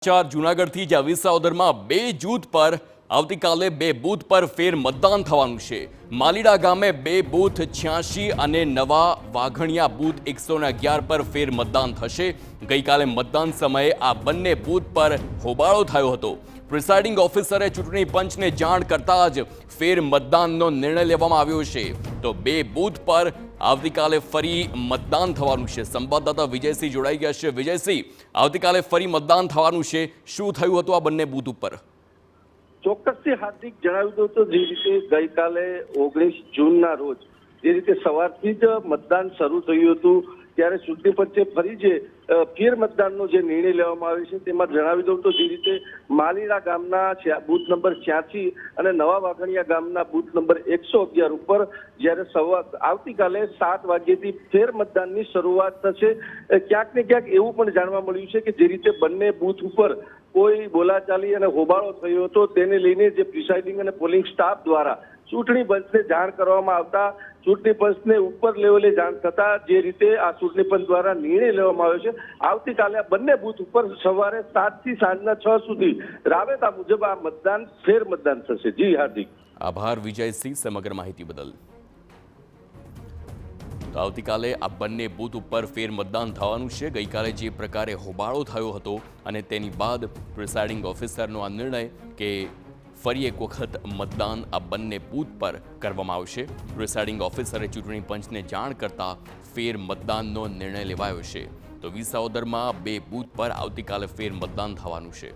જૂનાગઢથી જ્યાં વિસાવદરમાં બે જૂથ પર આવતીકાલે બે બૂથ પર ફેર મતદાન થવાનું છે। માલીડા ગામે બે બૂથ 86 અને નવા વાઘણિયા બૂથ 111 પર ફેર મતદાન થશે। ગઈકાલે મતદાન સમયે આ બંને બૂથ પર હોબાળો થયો હતો। પ્રિસાઇડિંગ ઓફિસરે ચૂંટણી પંચને જાણ કરતા જ ફેર મતદાનનો નિર્ણય લેવામાં આવ્યો છે। તો બે બૂથ પર આવતીકાલે ફરી મતદાન થવાનું છે। સંવાદદાતા વિજયસિંહ જોડાઈ ગયા છે। વિજયસિંહ, આવતીકાલે ફરી મતદાન થવાનું છે, શું થયું હતું આ બંને બૂથ ઉપર? ચોક્કસથી હાર્દિક જણાવી દઉં તો જે રીતે ગઈકાલે 19 જૂનના રોજ જે રીતે સવારથી જ મતદાન શરૂ થયું હતું ત્યારે ચૂંટણી પંચે ફરી જે ફેર મતદાનનો જે નિર્ણય લેવામાં આવ્યો છે તેમાં જણાવી દઉં તો જે રીતે માલીડા ગામના બૂથ નંબર 86 અને નવા વાઘણિયા ગામના બૂથ નંબર 111 ઉપર જ્યારે આવતીકાલે 7 વાગ્યાથી ફેર મતદાનની શરૂઆત થશે। ક્યાંક ને ક્યાંક એવું પણ જાણવા મળ્યું છે કે જે રીતે બંને બૂથ ઉપર કોઈ બોલાચાલી અને હોબાળો થયો હતો તેને લઈને જે પ્રિસાઇડિંગ અને પોલિંગ સ્ટાફ દ્વારા ચૂંટણી પંચને જાણ કરવામાં આવતા ચૂંટણી પંચને ઉપર લેવલે જાણ થતા જે રીતે આ ચૂંટણી પંચ દ્વારા નિર્ણય લેવામાં આવ્યો છે આવતીકાલે આ બંને બૂથ ઉપર સવારે 7 થી સાંજના 6 સુધી રાબેતા મુજબ આ મતદાન ફેર મતદાન થશે। જી હાર્દિક, આભાર વિજયસિંહ સમગ્ર માહિતી બદલ। તો આવતીકાલે આ બંને બૂથ ઉપર ફેર મતદાન થવાનું છે। ગઈકાલે જે પ્રકારે હોબાળો થયો હતો અને તેની બાદ પ્રિસાઇડિંગ ઓફિસરનો આ નિર્ણય કે ફરી એક વખત મતદાન આ બંને બૂથ પર કરવામાં આવશે। પ્રિસાઇડિંગ ઓફિસરે ચૂંટણી પંચને જાણ કરતા ફેર મતદાનનો નિર્ણય લેવાયો છે। તો વિસાવદરમાં બે બૂથ પર આવતીકાલે ફેર મતદાન થવાનું છે।